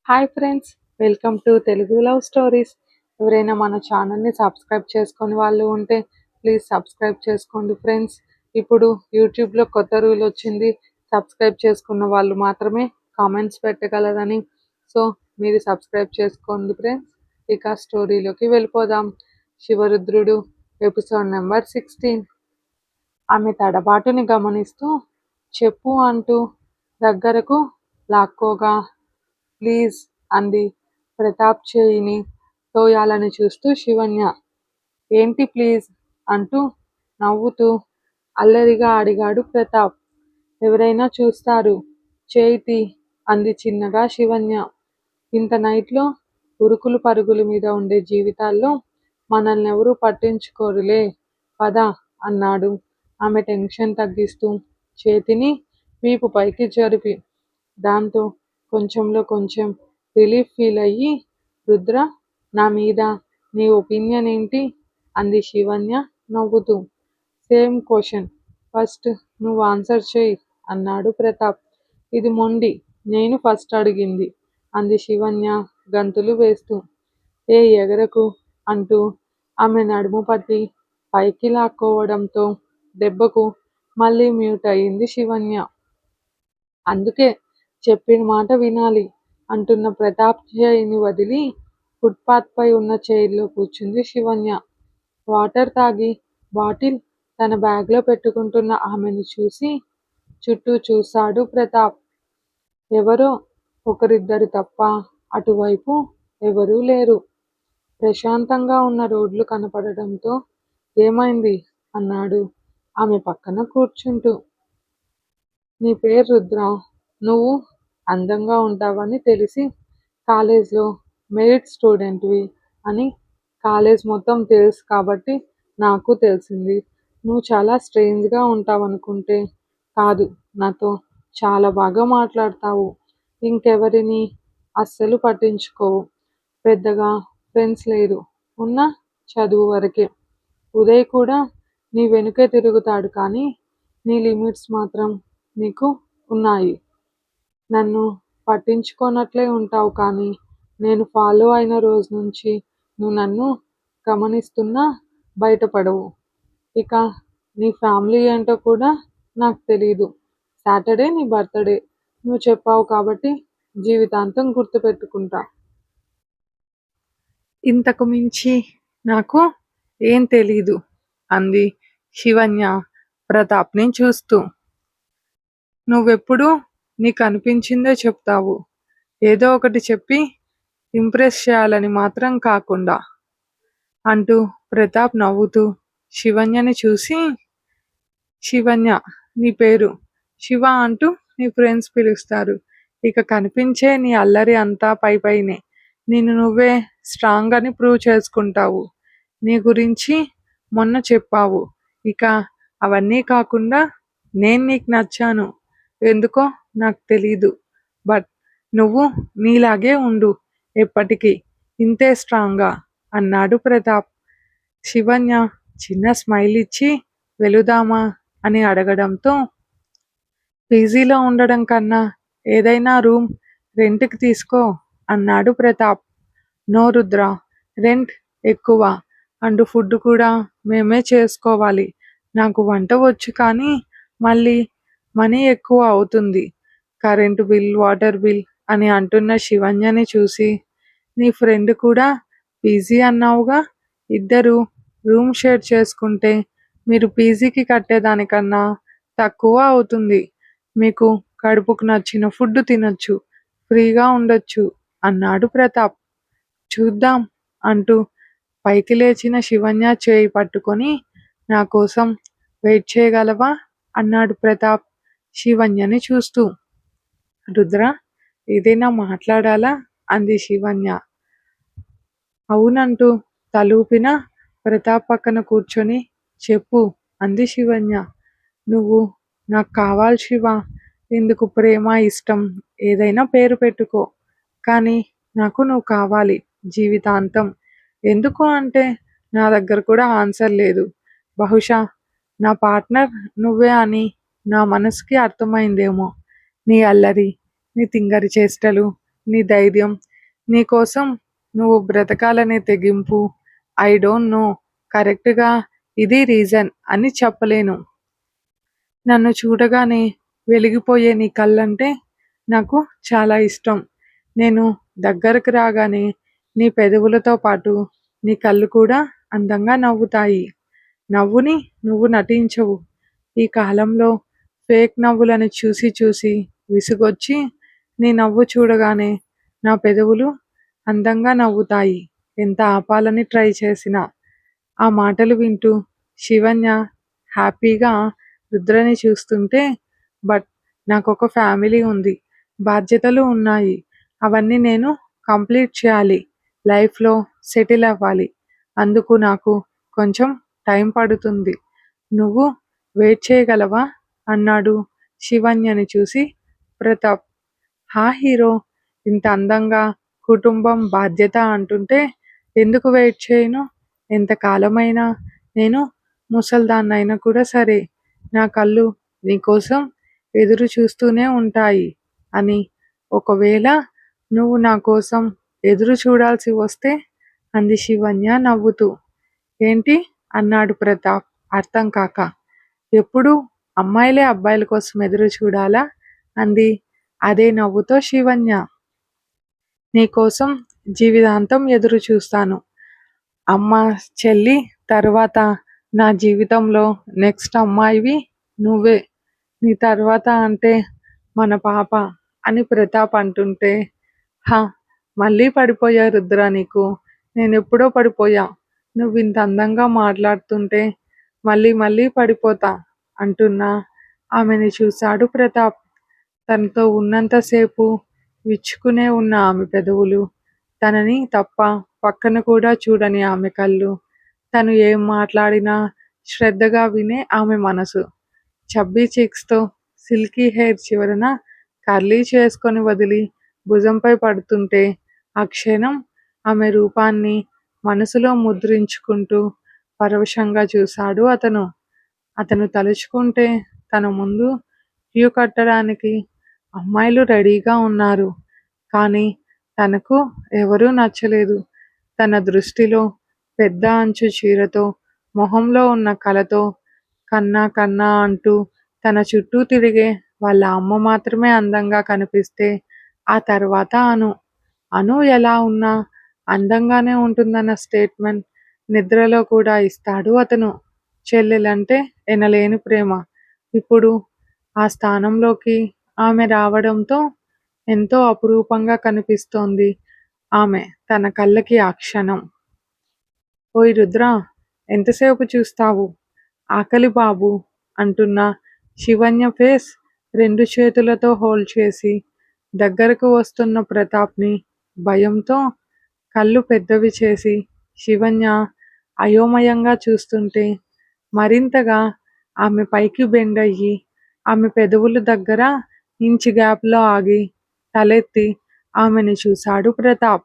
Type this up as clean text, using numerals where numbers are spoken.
Hi friends, welcome to Telugu love stories. ఎవరైనా మన ఛానల్ని సబ్స్క్రైబ్ చేసుకొని వాళ్ళు ఉంటే ప్లీజ్ సబ్స్క్రైబ్ చేసుకోండి ఫ్రెండ్స్. ఇప్పుడు యూట్యూబ్లో కొత్త రూల్ వచ్చింది, సబ్స్క్రైబ్ చేసుకున్న వాళ్ళు మాత్రమే కామెంట్స్ పెట్టగలరని. సో మీరు సబ్స్క్రైబ్ చేసుకోండి ఫ్రెండ్స్. ఇక స్టోరీలోకి వెళ్ళిపోదాం. శివరుద్రుడు ఎపిసోడ్ నెంబర్ 16. ఆమె తడబాటుని గమనిస్తూ చెప్పు అంటూ దగ్గరకు లాక్కోగా ప్లీజ్ అంది ప్రతాప్ చేయిని తోయాలని చూస్తూ శివన్య. ఏంటి ప్లీజ్ అంటూ నవ్వుతూ అల్లరిగా అడిగాడు ప్రతాప్. ఎవరైనా చూస్తారు, చేయితి అంది చిన్నగా శివన్య. ఇంత నైట్లో ఉరుకులు పరుగుల మీద ఉండే జీవితాల్లో మనల్ని ఎవరూ పట్టించుకోరులే, పద అన్నాడు ఆమె టెన్షన్ తగ్గిస్తూ చేతిని వీపు పైకి జరిపి. దాంతో కొంచెంలో కొంచెం రిలీఫ్ ఫీల్ అయ్యి రుద్ర, నా మీద నీ ఒపీనియన్ ఏంటి అంది శివన్య నవ్వుతూ. సేమ్ క్వశ్చన్, ఫస్ట్ నువ్వు ఆన్సర్ చేయి అన్నాడు ప్రతాప్. ఇది మొండి, నేను ఫస్ట్ అడిగింది అంది శివన్య గంతులు వేస్తూ. ఏ ఎగరకు అంటూ ఆమె నడుము పట్టి పైకి లాక్కోవడంతో దెబ్బకు మళ్ళీ మ్యూట్ అయింది శివన్య. అందుకే చెప్పిన మాట వినాలి అంటున్న ప్రతాప్ చేయిని వదిలి ఫుట్పాత్ పై ఉన్న చైర్లో కూర్చుంది శివన్య. వాటర్ తాగి బాటిల్ తన బ్యాగ్లో పెట్టుకుంటున్న ఆమెను చూసి చుట్టూ చూశాడు ప్రతాప్. ఎవరో ఒకరిద్దరు తప్ప అటువైపు ఎవరూ లేరు. ప్రశాంతంగా ఉన్న రోడ్లు కనపడటంతో ఏమైంది అన్నాడు ఆమె పక్కన కూర్చుంటూ. నీ పేరు రుద్ర, నువ్వు అందంగా ఉంటావని తెలిసి కాలేజ్లో మెరిట్ స్టూడెంట్వి అని కాలేజ్ మొత్తం తెలుసు కాబట్టి నాకు తెలిసింది. నువ్వు చాలా స్ట్రేంజ్గా ఉంటావనుకుంటే కాదు, నాతో చాలా బాగా మాట్లాడతావు, ఇంకెవరిని అస్సలు పట్టించుకోవు, పెద్దగా ఫ్రెండ్స్ లేరు, ఉన్న చదువు వరకే. ఉదయ్ కూడా నీ వెనుకే తిరుగుతాడు కానీ నీ లిమిట్స్ మాత్రం నీకు ఉన్నాయి. నన్ను పట్టించుకోనట్లే ఉంటావు కానీ నేను ఫాలో అయిన రోజు నుంచి నువ్వు నన్ను గమనిస్తున్నా బయటపడవు. ఇక నీ ఫ్యామిలీ ఏంటో కూడా నాకు తెలీదు. సాటర్డే నీ బర్త్డే, నువ్వు చెప్పావు కాబట్టి జీవితాంతం గుర్తుపెట్టుకుంటా. ఇంతకు మించి నాకు ఏం తెలీదు అంది శివన్య ప్రతాప్ని చూస్తూ. నువ్వెప్పుడు నీకు అనిపించిందే చెప్తావు, ఏదో ఒకటి చెప్పి ఇంప్రెస్ చేయాలని మాత్రం కాకుండా అంటూ ప్రతాప్ నవ్వుతూ శివన్యని చూసి, శివన్య నీ పేరు శివ అంటూ నీ ఫ్రెండ్స్ పిలుస్తారు, ఇక కనిపించే నీ అల్లరి అంతా పై పైనే, నిన్ను నువ్వే స్ట్రాంగ్ అని ప్రూవ్ చేసుకుంటావు, నీ గురించి మొన్న చెప్పావు, ఇక అవన్నీ కాకుండా నేను నీకు నచ్చాను, ఎందుకో నాకు తెలీదు, బట్ నువ్వు నీలాగే ఉండు ఎప్పటికీ, ఇంతే స్ట్రాంగ్గా అన్నాడు ప్రతాప్. శివన్య చిన్న స్మైల్ ఇచ్చి వెళుదామా అని అడగడంతో పీజీలో ఉండడం కన్నా ఏదైనా రూమ్ రెంట్కి తీసుకో అన్నాడు ప్రతాప్. నో రుద్ర, రెంట్ ఎక్కువ అండ్ ఫుడ్ కూడా మేమే చేసుకోవాలి, నాకు వంట వచ్చు కానీ మళ్ళీ మనీ ఎక్కువ అవుతుంది, కరెంటు బిల్ వాటర్ బిల్ అని అంటున్న శివన్యని చూసి, నీ ఫ్రెండ్ కూడా పీజీ అన్నావుగా, ఇద్దరు రూమ్ షేర్ చేసుకుంటే మీరు పీజీకి కట్టేదానికన్నా తక్కువ అవుతుంది, మీకు కడుపుకు నచ్చిన ఫుడ్ తినొచ్చు, ఫ్రీగా ఉండొచ్చు అన్నాడు ప్రతాప్. చూద్దాం అంటూ పైకి లేచిన శివన్య చేయి పట్టుకొని నా కోసం వెయిట్ చేయగలవా అన్నాడు ప్రతాప్ శివన్యని చూస్తూ. రుద్ర, ఏదైనా మాట్లాడాలా అంది శివన్య. అవునంటూ తలూపిన ప్రతాప్ పక్కన కూర్చొని చెప్పు అంది శివన్య. నువ్వు నాకు కావాలి శివ, ఇందుకు ప్రేమ ఇష్టం ఏదైనా పేరు పెట్టుకో, కానీ నాకు నువ్వు కావాలి జీవితాంతం. ఎందుకు అంటే నా దగ్గర కూడా ఆన్సర్ లేదు, బహుశా నా పార్ట్నర్ నువ్వే అని నా మనసుకి అర్థమైందేమో, నీ అల్లరి, నీ తింగరి చేష్టలు, నీ ధైర్యం, నీకోసం నువ్వు బ్రతకాలనే తెగింపు. ఐ డోంట్ నో కరెక్ట్‌గా ఇది రీజన్ అని చెప్పలేను. నన్ను చూడగానే వెలిగిపోయే నీ కళ్ళంటే నాకు చాలా ఇష్టం. నేను దగ్గరకు రాగానే నీ పెదవులతో పాటు నీ కళ్ళు కూడా అందంగా నవ్వుతాయి. నవ్వుని నువ్వు నటించవు. ఈ కాలంలో ఫేక్ నవ్వులను చూసి చూసి విసుగొచ్చి నీ నవ్వు చూడగానే నా పెదవులు అందంగా నవ్వుతాయి. ఎంత ఆపాలని ట్రై చేసినా. ఆ మాటలు వింటూ శివన్య హ్యాపీగా రుద్రని చూస్తుంటే, బట్ నాకొక ఫ్యామిలీ ఉంది. బాధ్యతలు ఉన్నాయి. అవన్నీ నేను కంప్లీట్ చేయాలి. లైఫ్‌లో సెటిల్ అవ్వాలి. అందుకు నాకు కొంచెం టైం పడుతుంది. నువ్వు వెయిట్ చేయగలవా? అన్నాడు శివన్యని చూసి ప్రతాప్. హా హీరో, ఇంత అందంగా కుటుంబం, బాధ్యత అంటుంటే ఎందుకు వెయిట్ చేయను? ఎంతకాలమైనా, నేను ముసల్దాన్నయినా కూడా సరే, నా కళ్ళు నీకోసం ఎదురు చూస్తూనే ఉంటాయి అని. ఒకవేళ నువ్వు నా కోసం ఎదురు చూడాల్సి వస్తే అంది శివన్య నవ్వుతూ. ఏంటి? అన్నాడు ప్రతాప్ అర్థం కాక. ఎప్పుడూ అమ్మాయిలే అబ్బాయిల కోసం ఎదురు చూడాలా? అంది అదే నవ్వుతో శివన్య. నీకోసం జీవితాంతం ఎదురు చూస్తాను. అమ్మ, చెల్లి తర్వాత నా జీవితంలో నెక్స్ట్ అమ్మాయివి నువ్వే. నీ తర్వాత అంటే మన పాప అని ప్రతాప్ అంటుంటే, హ, మళ్ళీ పడిపోయా రుద్ర నీకు. నేనెప్పుడో పడిపోయా. నువ్వింత అందంగా మాట్లాడుతుంటే మళ్ళీ మళ్ళీ పడిపోతా అంటున్నా ఆమెని చూశాడు ప్రతాప్. తనతో ఉన్నంతసేపు విచ్చుకునే ఉన్న ఆమె పెదవులు, తనని తప్ప పక్కన కూడా చూడని ఆమె కళ్ళు, తను ఏం మాట్లాడినా శ్రద్ధగా వినే ఆమె మనసు, చబ్బీ చీక్స్‌తో సిల్కీ హెయిర్ చివరన కర్లీ చేసుకొని వదిలి భుజంపై పడుతుంటే ఆ క్షణం ఆమె రూపాన్ని మనసులో ముద్రించుకుంటూ పరవశంగా చూశాడు అతను. అతను తలుచుకుంటే తన ముందు క్యూ కట్టడానికి అమ్మాయిలు రెడీగా ఉన్నారు. కానీ తనకు ఎవరూ నచ్చలేదు. తన దృష్టిలో పెద్ద అంచు చీరతో, మొహంలో ఉన్న కళతో కన్నా కన్నా అంటూ తన చుట్టూ తిరిగే వాళ్ళ అమ్మ మాత్రమే అందంగా కనిపిస్తే, ఆ తర్వాత అను. అను ఎలా ఉన్నా అందంగానే ఉంటుందన్న స్టేట్మెంట్ నిద్రలో కూడా ఇస్తాడు అతను. చెల్లెలంటే ఎనలేని ప్రేమ. ఇప్పుడు ఆ స్థానంలోకి ఆమె రావడంతో ఎంతో అపురూపంగా కనిపిస్తోంది ఆమె తన కళ్ళకి ఆ క్షణం. ఓయ్ రుద్రా, ఎంతసేపు చూస్తావు? ఆకలి బాబూ అంటున్న శివన్య ఫేస్ రెండు చేతులతో హోల్డ్ చేసి దగ్గరకు వస్తున్న ప్రతాప్ని భయంతో కళ్ళు పెద్దవి చేసి శివన్య అయోమయంగా చూస్తుంటే మరింతగా ఆమె పైకి బెండ్ అయ్యి ఆమె పెదవుల దగ్గర ఇంచ్ గ్యాప్‌లో ఆగి తలెత్తి ఆమెని చూశాడు ప్రతాప్.